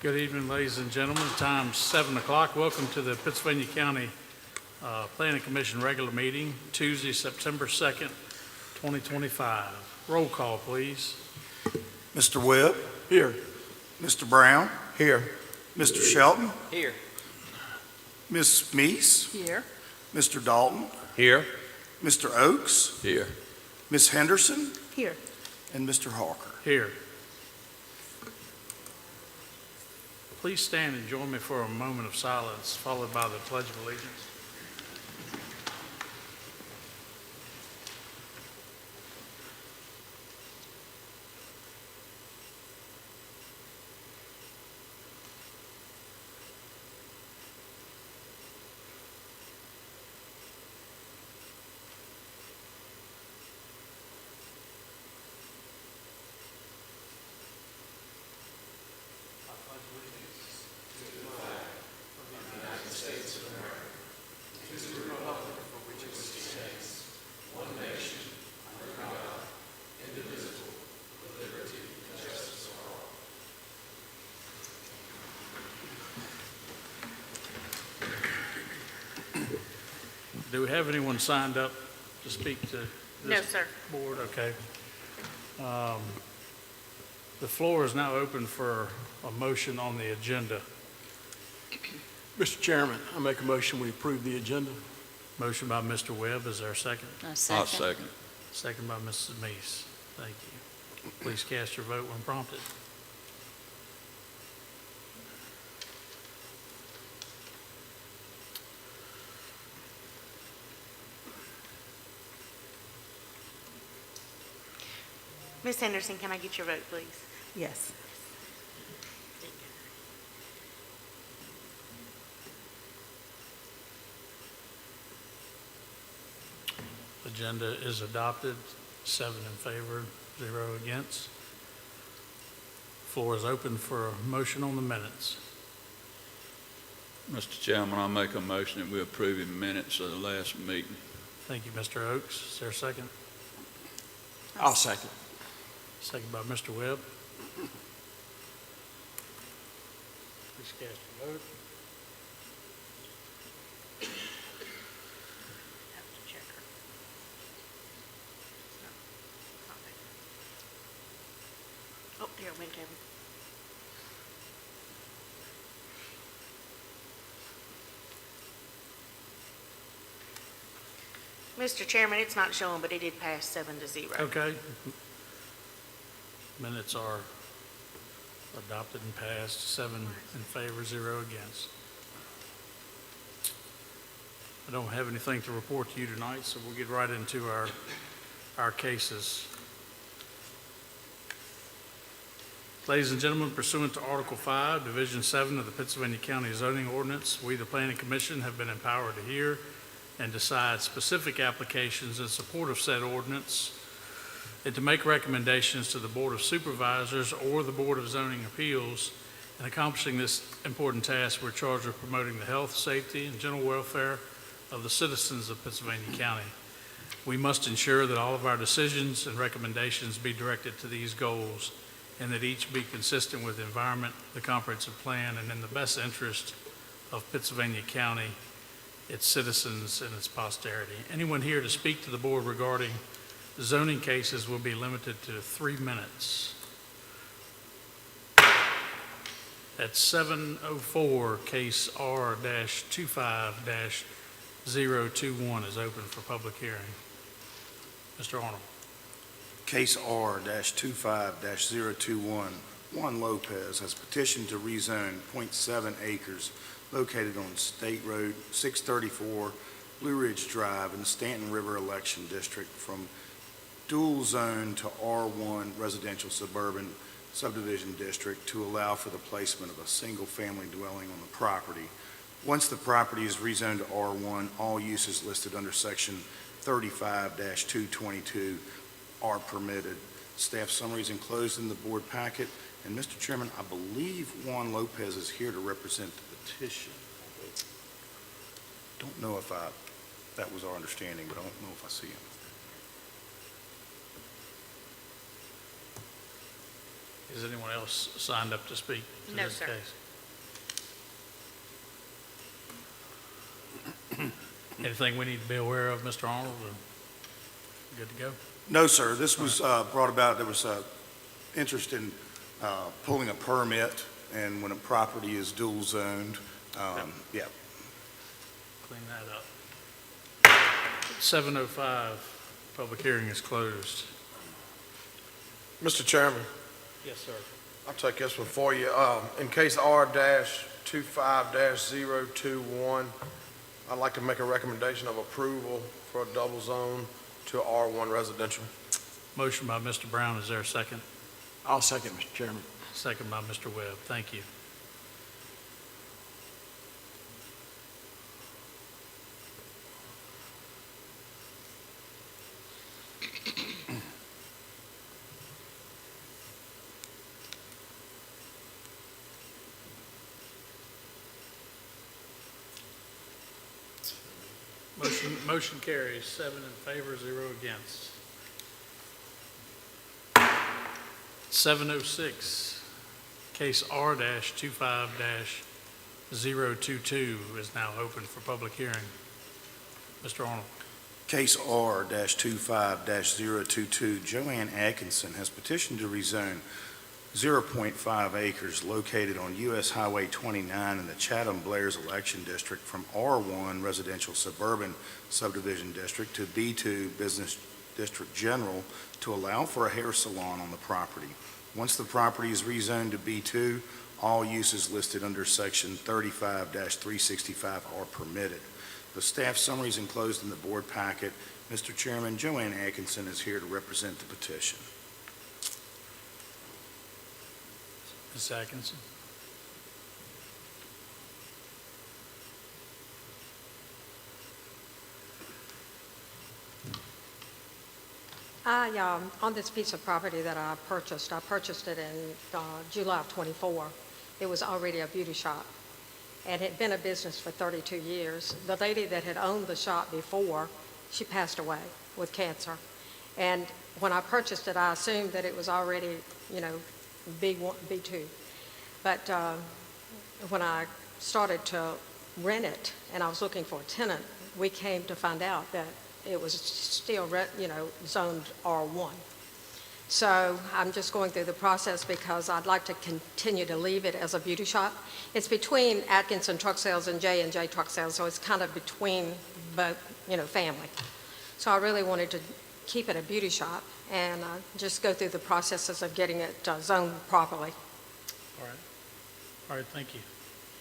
Good evening, ladies and gentlemen. The time's 7 o'clock. Welcome to the Pittsylvania County Planning Commission regular meeting, Tuesday, September 2nd, 2025. Roll call, please. Mr. Webb? Here. Mr. Brown? Here. Mr. Shelton? Here. Ms. Meese? Here. Mr. Dalton? Here. Mr. Oakes? Here. Ms. Henderson? Here. And Mr. Hawker. Here. Please stand and join me for a moment of silence, followed by the Pledge of Allegiance. Do we have anyone signed up to speak to No, this sir. board? Okay. The floor is now open for a motion on the agenda. Mr. Chairman, I make a motion we approve the agenda. Motion by Mr. Webb. Is there a second? A second. I'll second. Second by Mrs. Meese. Thank you. Please cast your vote when prompted. Ms. Henderson, can I get your vote, please? Yes. Agenda is adopted, 7 in favor, 0 against. Floor is open for a motion on the minutes. Mr. Chairman, I make a motion that we approve the minutes of the last meeting. Thank you, Mr. Oakes. Is there a second? I'll second. Second by Mr. Webb. Please cast your vote. Have to check her. Not there. Oh, here, went Kevin. Mr. Chairman, it's not showing, but it did pass 7-0. Okay. Minutes are adopted and passed, 7 in favor, 0 against. I don't have anything to report to you tonight, so we'll get right into our cases. Ladies and gentlemen, pursuant to Article 5, Division 7 of the Pennsylvania County Zoning Ordinance, we, the Planning Commission, have been empowered to hear and decide specific applications in support of said ordinance, and to make recommendations to the Board of Supervisors or the Board of Zoning Appeals. In accomplishing this important task, we're charged with promoting the health, safety, and general welfare of the citizens of Pennsylvania County. We must ensure that all of our decisions and recommendations be directed to these goals, and that each be consistent with the environment, the comprehensive plan, and in the best interest of Pennsylvania County, its citizens, and its posterity. Anyone here to speak to the board regarding zoning cases will be limited to 3 minutes. At 7:04, case R-25-021 is open for public hearing. Mr. Arnold. Case R-25-021, Juan Lopez has petitioned to rezone .7 acres located on State Road 634, Blue Ridge Drive in the Stanton River Election District from dual zone to R1 Residential Suburban Subdivision District to allow for the placement of a single-family dwelling on the property. Once the property is rezoned to R1, all uses listed under Section 35-222 are permitted. Staff summary is enclosed in the board packet. And Mr. Chairman, I believe Juan Lopez is here to represent the petition. Don't know if that was our understanding, but I don't know if I see him. Is anyone else signed up to speak to No, this sir. case? Anything we need to be aware of, Mr. Arnold, or good to go? No, sir. This was brought about, there was interest in pulling a permit, and when a property is dual zoned, yeah. Clean that up. 7:05, public hearing is closed. Mr. Chairman, Yes, sir. I'll take this one for you. In case R-25-021, I'd like to make a recommendation of approval for a double zone to R1 residential. Motion by Mr. Brown, is there a second? I'll second, Mr. Chairman. Second by Mr. Webb, thank you. Motion carries, 7 in favor, 0 against. 7:06, case R-25-022 is now open for public hearing. Mr. Arnold. Case R-25-022, Joanne Atkinson has petitioned to rezone 0.5 acres located on U.S. Highway 29 in the Chatham Blair's election district from R1 Residential Suburban Subdivision District to B2 Business District General to allow for a hair salon on the property. Once the property is rezoned to B2, all uses listed under Section 35-365 are permitted. The staff summary is enclosed in the board packet. Mr. Chairman, Joanne Atkinson is here to represent the petition. Ms. Atkinson. On this piece of property that I purchased it in July of '24. It was already a beauty shop and had been a business for 32 years. The lady that had owned the shop before, she passed away with cancer. And when I purchased it, I assumed that it was already, B1, B2. But when I started to rent it and I was looking for a tenant, we came to find out that it was still, zoned R1. So I'm just going through the process because I'd like to continue to leave it as a beauty shop. It's between Atkinson Truck Sales and J&J Truck Sales, so it's kind of between both, family. So I really wanted to keep it a beauty shop and just go through the processes of getting it zoned properly. All right, thank you.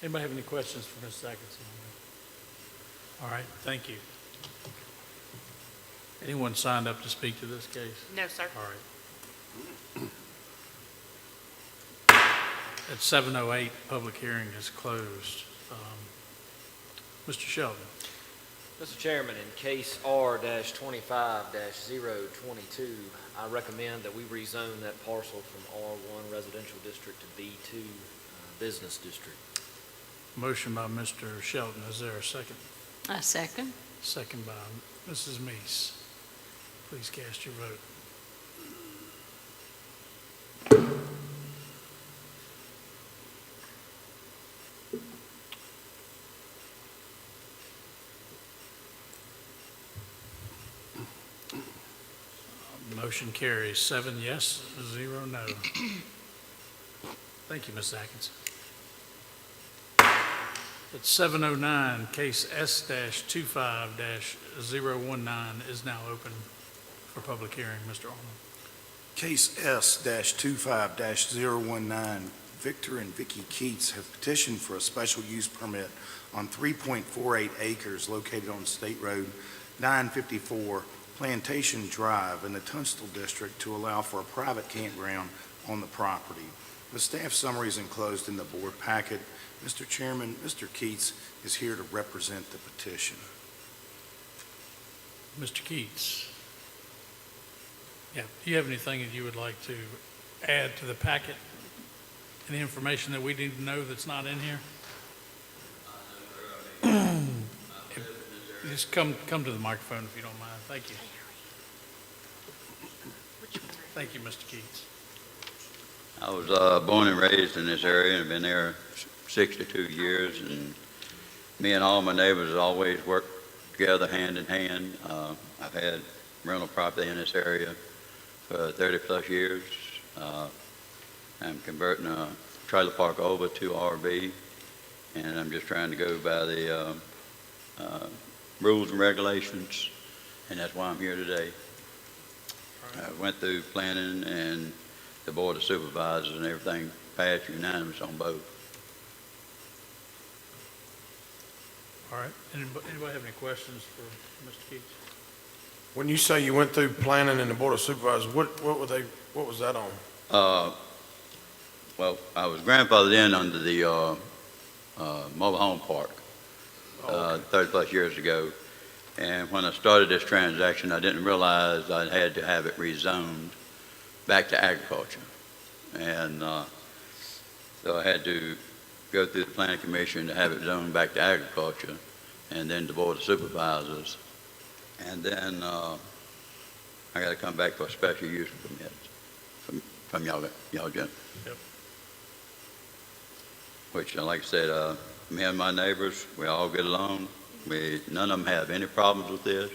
Anybody have any questions for Ms. Atkinson? All right, thank you. Anyone signed up to speak to this case? No, sir. All right. At 7:08, public hearing is closed. Mr. Sheldon. Mr. Chairman, in case R-25-022, I recommend that we rezone that parcel from R1 Residential District to B2 Business District. Motion by Mr. Sheldon. Is there a second? A second. Second by Mrs. Meese. Please cast your vote. Motion carries 7 yes, 0 no. Thank you, Ms. Atkinson. At 7:09, case S-25-019 is now open for public hearing. Mr. Arnold. Case S-25-019, Victor and Vicky Keats have petitioned for a special use permit on 3.48 acres located on State Road 954 Plantation Drive in the Tunstall District to allow for a private campground on the property. The staff summary is enclosed in the board packet. Mr. Chairman, Mr. Keats is here to represent the petition. Mr. Keats. Yeah, do you have anything that you would like to add to the packet? Any information that we need to know that's not in here? Just come to the microphone if you don't mind. Thank you. Thank you, Mr. Keats. I was born and raised in this area and been there 62 years, and me and all my neighbors always worked together hand in hand. I've had rental property in this area for 30-plus years. I'm converting a trailer park over to RV, and I'm just trying to go by the rules and regulations, and that's why I'm here today. I went through planning and the Board of Supervisors, and everything passed unanimous on both. All right. Anybody have any questions for Mr. Keats? When you say you went through planning and the Board of Supervisors, what was that on? Well, I was grandfathered in under the mobile home park 30-plus years ago. And when I started this transaction, I didn't realize I had to have it rezoned back to agriculture. And so I had to go through the planning commission to have it zoned back to agriculture, and then the Board of Supervisors. And then I got to come back for a special use permit from y'all gentlemen. Yep. Which, like I said, me and my neighbors, we all get along. None of them have any problems with this.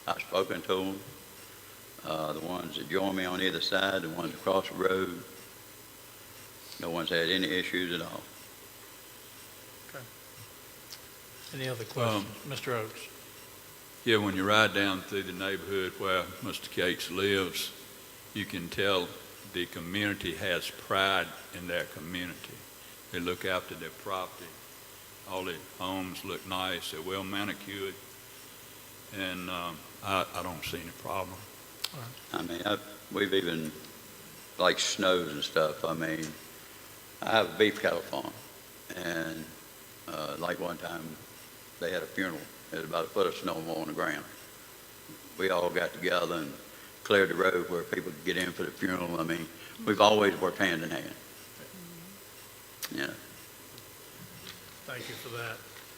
I've spoken to them. The ones that join me on either side, the ones across the road, no one's had any issues at all. Any other questions? Mr. Oakes? Yeah, when you ride down through the neighborhood where Mr. Cates lives, you can tell the community has pride in their community. They look after their property. All the homes look nice, they're well manicured, and I don't see any problem. I mean, we've even, like snows and stuff, I mean, I have a beef cattle farm, and like one time, they had a funeral. There was about a foot of snow on the ground. We all got together and cleared the road where people could get in for the funeral. I mean, we've always worked hand in hand. Yeah. Thank you for that.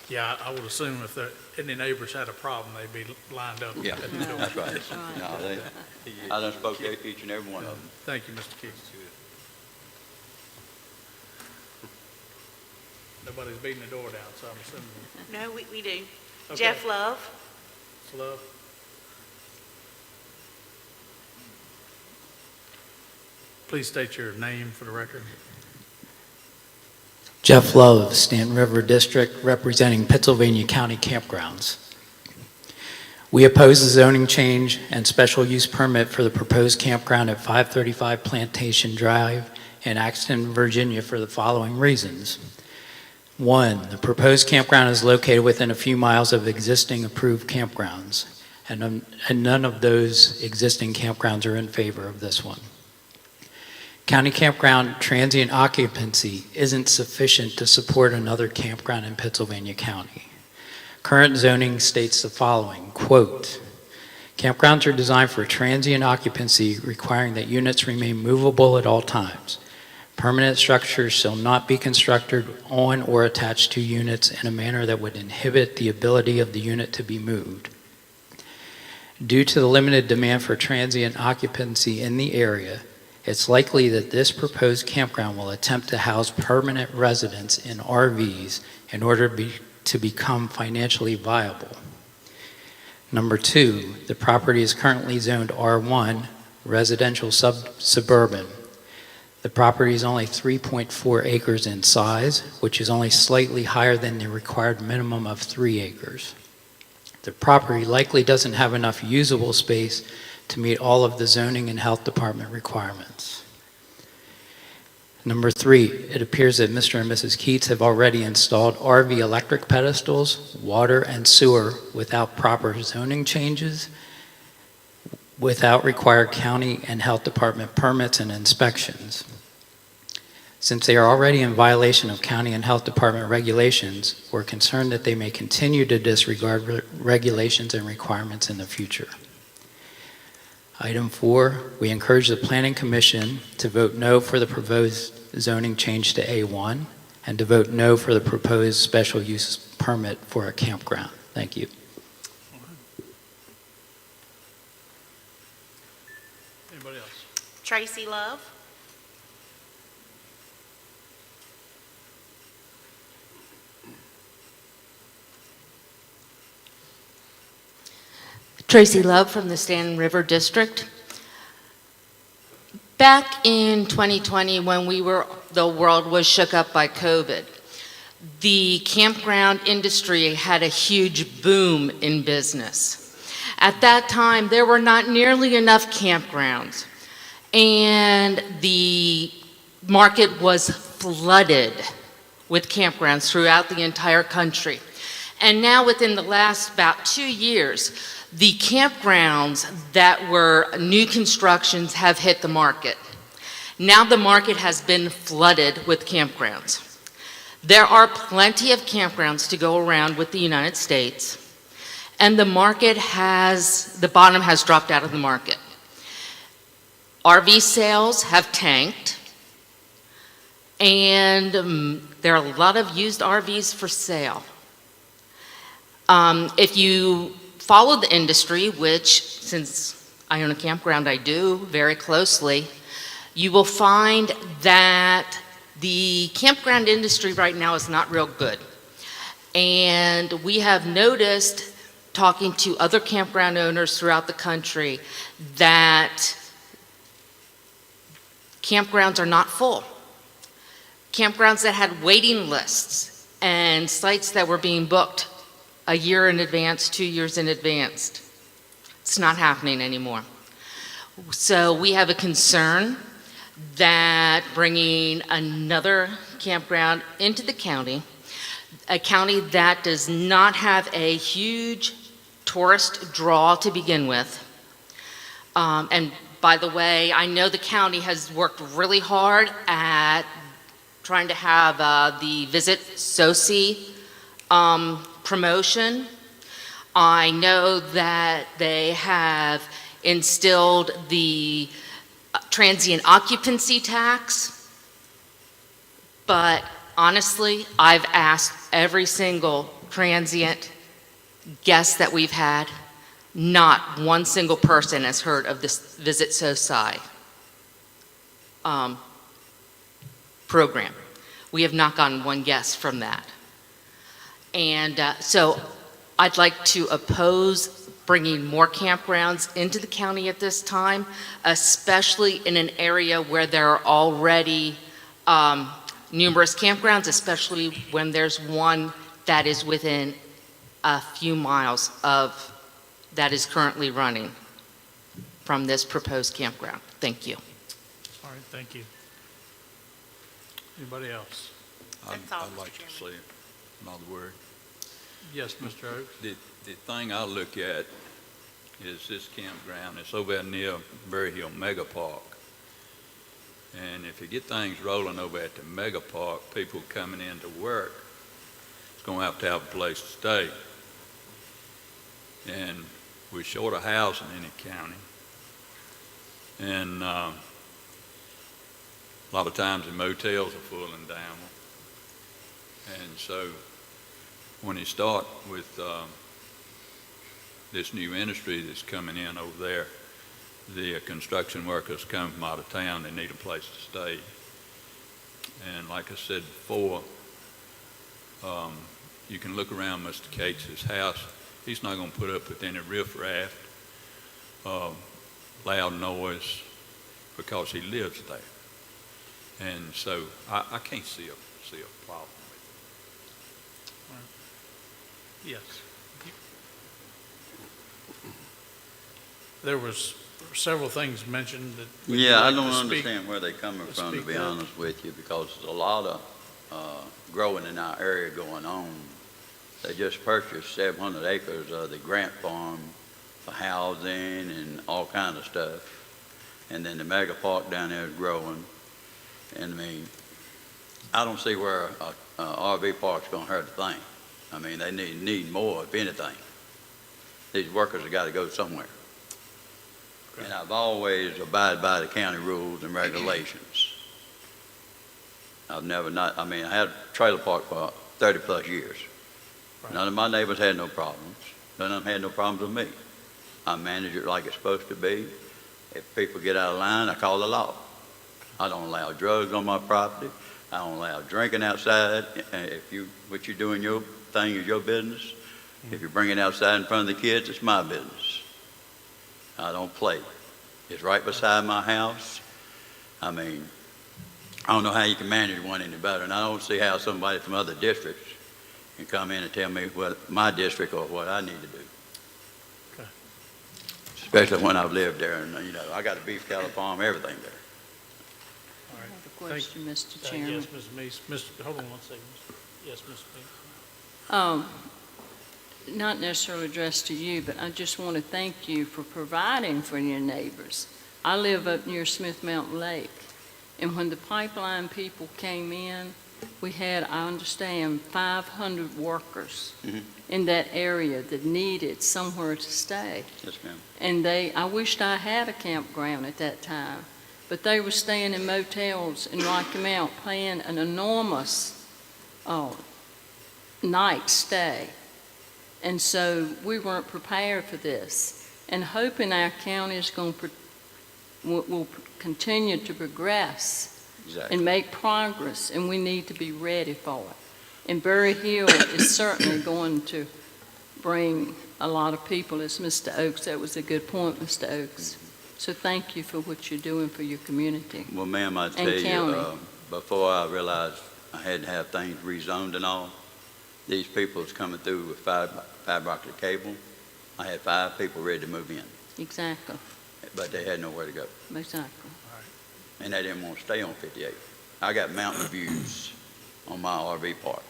Yeah, I would assume if any neighbors had a problem, they'd be lined up Yeah, at the door. that's right. No, I done spoke to each and every one of them. Thank you, Mr. Keats. Nobody's beating the door down, so I'm assuming. No, we do. Okay. Jeff Love. Ms. Love? Please state your name for the record. Jeff Love, Stanton River District, representing Pennsylvania County Campgrounds. We oppose the zoning change and special use permit for the proposed campground at 535 Plantation Drive in Axton, Virginia for the following reasons. One, the proposed campground is located within a few miles of existing approved campgrounds, and none of those existing campgrounds are in favor of this one. County campground transient occupancy isn't sufficient to support another campground in Pennsylvania County. Current zoning states the following, quote, campgrounds are designed for transient occupancy requiring that units remain movable at all times. Permanent structures shall not be constructed on or attached to units in a manner that would inhibit the ability of the unit to be moved. Due to the limited demand for transient occupancy in the area, it's likely that this proposed campground will attempt to house permanent residents in RVs in order to become financially viable. Number two, the property is currently zoned R1, residential suburban. The property is only 3.4 acres in size, which is only slightly higher than the required minimum of 3 acres. The property likely doesn't have enough usable space to meet all of the zoning and health department requirements. Number three, it appears that Mr. and Mrs. Keats have already installed RV electric pedestals, water, and sewer without proper zoning changes, without required county and health department permits and inspections. Since they are already in violation of county and health department regulations, we're concerned that they may continue to disregard regulations and requirements in the future. Item 4, we encourage the Planning Commission to vote no for the proposed zoning change to A1 and to vote no for the proposed special use permit for a campground. Thank you. Tracy Love. Tracy Love from the Stanton River District. Back in 2020, when the world was shook up by COVID, the campground industry had a huge boom in business. At that time, there were not nearly enough campgrounds, and the market was flooded with campgrounds throughout the entire country. And now, within the last about 2 years, the campgrounds that were new constructions have hit the market. Now the market has been flooded with campgrounds. There are plenty of campgrounds to go around with the United States, and the bottom has dropped out of the market. RV sales have tanked, and there are a lot of used RVs for sale. If you follow the industry, which, since I own a campground, I do very closely, you will find that the campground industry right now is not real good. And we have noticed, talking to other campground owners throughout the country, that campgrounds are not full. Campgrounds that had waiting lists and sites that were being booked a year in advance, 2 years in advance. It's not happening anymore. So we have a concern that bringing another campground into the county, a county that does not have a huge tourist draw to begin with. And by the way, I know the county has worked really hard at trying to have the Visit SoCi promotion. I know that they have instilled the transient occupancy tax, but honestly, I've asked every single transient guest that we've had, not one single person has heard of this Visit SoCi program. We have not gotten one guest from that. And so I'd like to oppose bringing more campgrounds into the county at this time, especially in an area where there are already numerous campgrounds, especially when there's one that is within a few miles of that is currently running from this proposed campground. Thank you. All right, thank you. Anybody else? That's all, I'd Mr. like to Chairman. say another word. Yes, Mr. Oaks? The thing I look at is this campground. It's over near Berry Hill Mega Park. And if you get things rolling over at the Mega Park, people coming in to work, it's going to have a place to stay. And we're short of housing in the county. And a lot of times the motels are full and down. And so when you start with this new industry that's coming in over there, the construction workers come from out of town, they need a place to stay. And like I said before, you can look around Mr. Cates' house. He's not going to put up with any riffraff, loud noise, because he lives there. And so I can't see a problem with it. Yes. There was several things mentioned that. would you Yeah, I like don't to speak- understand where they're coming from, to speak be up? honest with you, because there's a lot of growing in our area going on. They just purchased 700 acres of the Grant Farm for housing and all kinds of stuff. And then the mega park down there is growing. And I mean, I don't see where a RV park's gonna hurt a thing. I mean, they need more, if anything. These workers have got to go somewhere. And I've always abided by the county rules and regulations. I had a trailer park for 30-plus years. Right. None of my neighbors had no problems. None of them had no problems with me. I manage it like it's supposed to be. If people get out of line, I call the law. I don't allow drugs on my property. I don't allow drinking outside. What you do in your thing is your business. If you bring it outside in front of the kids, it's my business. I don't play. It's right beside my house. I mean, I don't know how you can manage one any better, and I don't see how somebody from other districts can come in and tell me what my district or what I need to do. Okay. Especially when I've lived there, and I got a beef cattle farm, everything there. All I right. have a question, Mr. Yes, Chairman. Ms. Meese. Hold on one second. Yes, Ms. Meese. Not necessarily addressed to you, but I just want to thank you for providing for your neighbors. I live up near Smith Mountain Lake, and when the pipeline people came in, we had, I understand, 500 workers in that area that needed somewhere to stay. Yes, ma'am. And I wished I had a campground at that time, but they were staying in motels in Rocky Mount paying an enormous night stay. And so we weren't prepared for this. And hoping our county is will continue to progress Exactly. and make progress, and we need to be ready for it. And Berry Hill is certainly going to bring a lot of people, as Mr. Oakes, that was a good point, Mr. Oakes. So thank you for what you're doing for your community. Well, ma'am, I tell county. you, before I realized I had to have things rezoned and all, these people was coming through with fiber optic cable. I had 5 people ready to move in, Exactly, but they had nowhere to go. exactly. And they didn't want to stay on 58. I got mountain views on my RV park.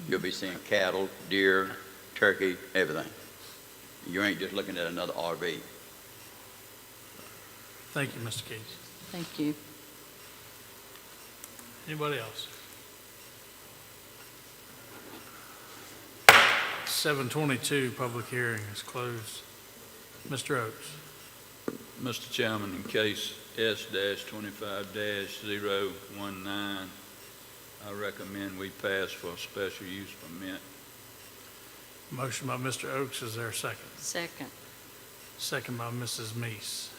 You'll be seeing cattle, deer, turkey, everything. You ain't just looking at another RV. Thank you, Mr. Keys. Thank you. Anybody else? 7:22, public hearing is closed. Mr. Oakes. Mr. Chairman, in case S-25-019, I recommend we pass for a special use permit. Motion by Mr. Oakes, is there a second? Second. Second by Mrs. Meese.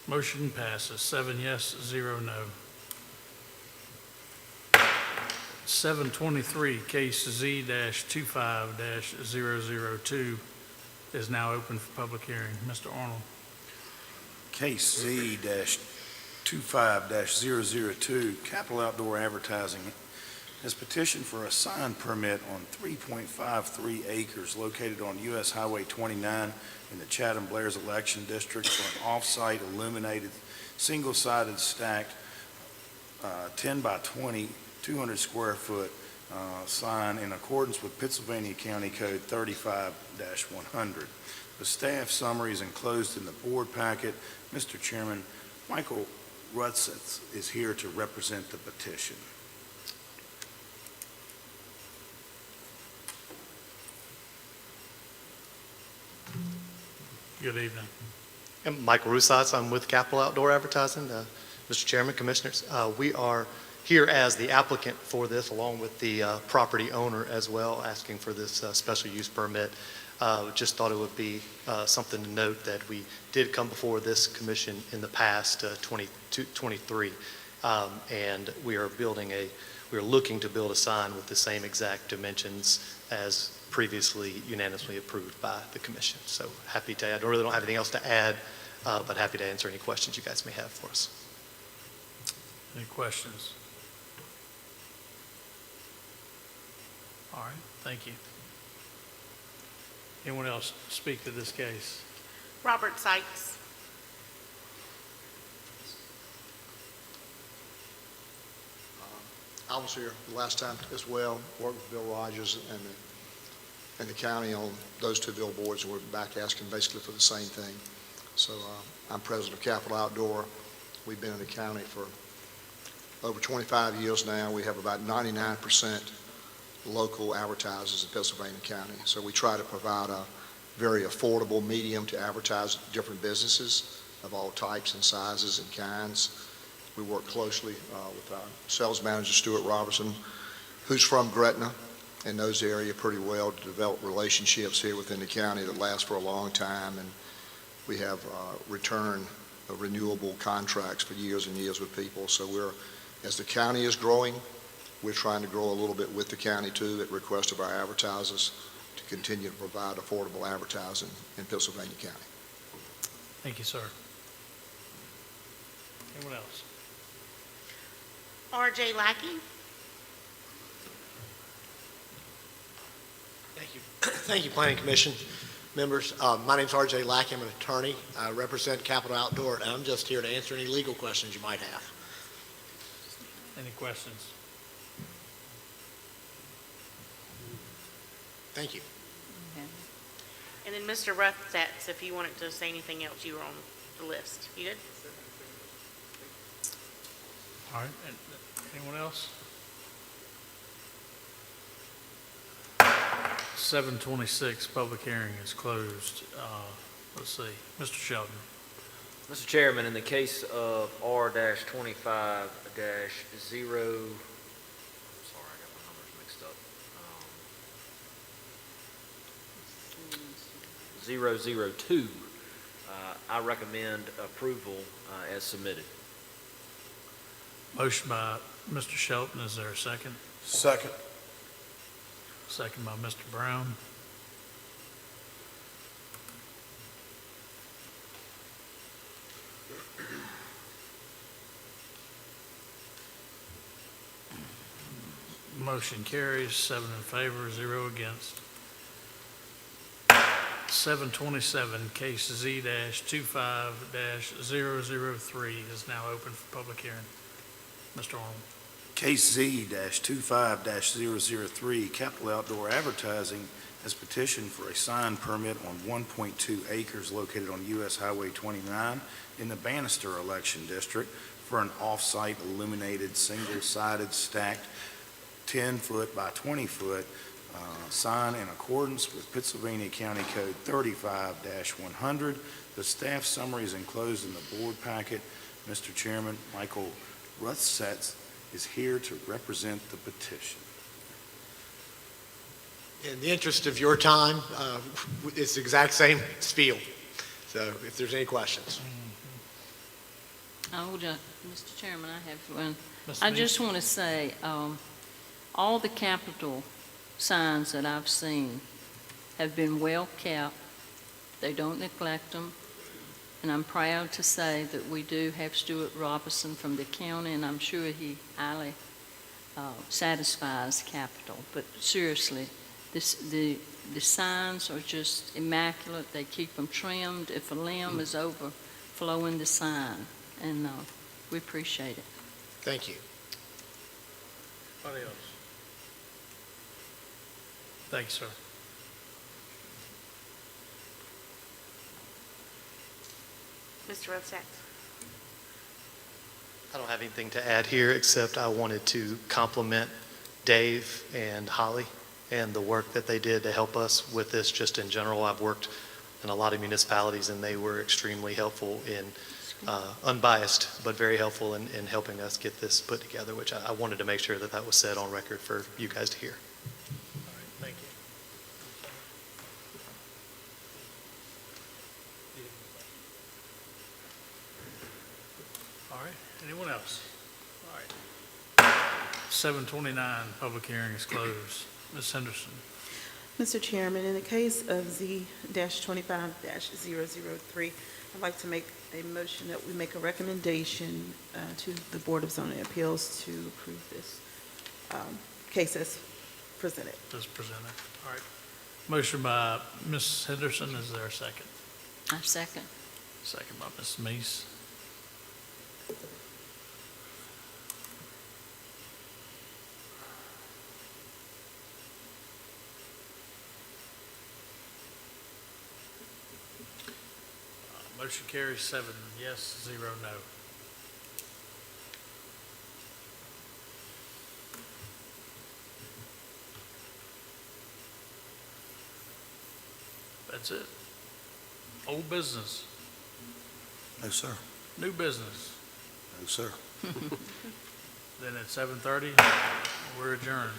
Motion passes, 7 yes, 0 no. 7:23, case Z-25-002 is now open for public hearing. Mr. Arnold. Case Z-25-002, Capital Outdoor Advertising has petitioned for a sign permit on 3.53 acres located on U.S. Highway 29 in the Chatham Blair's election district for an off-site illuminated, single-sided stacked 10 by 20, 200 square foot sign in accordance with Pennsylvania County Code 35-100. The staff summary is enclosed in the board packet. Mr. Chairman, Michael Rutseth is here to represent the petition. Good evening. I'm Michael Rusatz. I'm with Capital Outdoor Advertising. Mr. Chairman, Commissioners, we are here as the applicant for this, along with the property owner as well, asking for this special use permit. Just thought it would be something to note that we did come before this commission in the past, 2023, and we are looking to build a sign with the same exact dimensions as previously unanimously approved by the commission. So happy to add. I really don't have anything else to add, but happy to answer any questions you guys may have for us. Any questions? All right, thank you. Anyone else speak to this case? Robert Sykes. I was here the last time as well, worked with Bill Rogers and the county on those 2 billboards, and we're back asking basically for the same thing. So I'm president of Capital Outdoor. We've been in the county for over 25 years now. We have about 99% local advertisers in Pennsylvania County. So we try to provide a very affordable medium to advertise different businesses. of all types and sizes and kinds. We work closely with our sales manager, Stuart Robertson, who's from Gretna and knows the area pretty well, to develop relationships here within the county that last for a long time. And we have renewable contracts for years and years with people. So as the county is growing, we're trying to grow a little bit with the county too, at request of our advertisers, to continue to provide affordable advertising in Pennsylvania County. Thank you, sir. Anyone else? R.J. Lackey. Thank you. Thank you, Planning Commission members. My name's R.J. Lackey. I'm an attorney. I represent Capital Outdoor, and I'm just here to answer any legal questions you might have. Any questions? Thank you. And then Mr. Ruthsatz, if you wanted to say anything else, you were on the list. You good? All right. Anyone else? 7:26, public hearing is closed. Let's see, Mr. Shelton. Mr. Chairman, in the case of R-25-0, sorry, I got my numbers mixed up. 002, I recommend approval as submitted. Motion by Mr. Shelton, is there a second? Second. Second by Mr. Brown. Motion carries, 7 in favor, 0 against. 727, case Z-25-003 is now open for public hearing. Mr. Arnold. Case Z-25-003, Capital Outdoor Advertising has petitioned for a sign permit on 1.2 acres located on U.S. Highway 29 in the Bannister election district for an off-site illuminated, single-sided, stacked 10-foot by 20-foot sign in accordance with Pennsylvania County Code 35-100. The staff summary is enclosed in the board packet. Mr. Chairman, Michael Ruthsatz is here to represent the petition. In the interest of your time, it's the exact same spiel. So if there's any questions. Mr. Chairman, I have one. Ms. I Meeks? just want to say, all the Capitol signs that I've seen have been well kept. They don't neglect them. And I'm proud to say that we do have Stuart Robertson from the county, and I'm sure he highly satisfies Capitol. But seriously, the signs are just immaculate. They keep them trimmed. If a limb is overflowing the sign, and we appreciate it. Thank you. Anybody else? Thanks, sir. Mr. Ruthsatz. I don't have anything to add here, except I wanted to compliment Dave and Holly and the work that they did to help us with this just in general. I've worked in a lot of municipalities, and they were extremely helpful in, unbiased, but very helpful in helping us get this put together, which I wanted to make sure that that was said on record for you guys to hear. All right, thank you. All right, anyone else? All right. 7:29, public hearing is closed. Ms. Henderson. Mr. Chairman, in the case of Z-25-003, I'd like to make a motion that we make a recommendation to the Board of Zoning Appeals to approve this case as presented. As presented. All right. Motion by Ms. Henderson. Is there a second? I second. Second by Ms. Meese. Motion carries 7 yes, 0 no. That's it. Old business. No, sir. New business. No, sir. Then at 7:30, we're adjourned.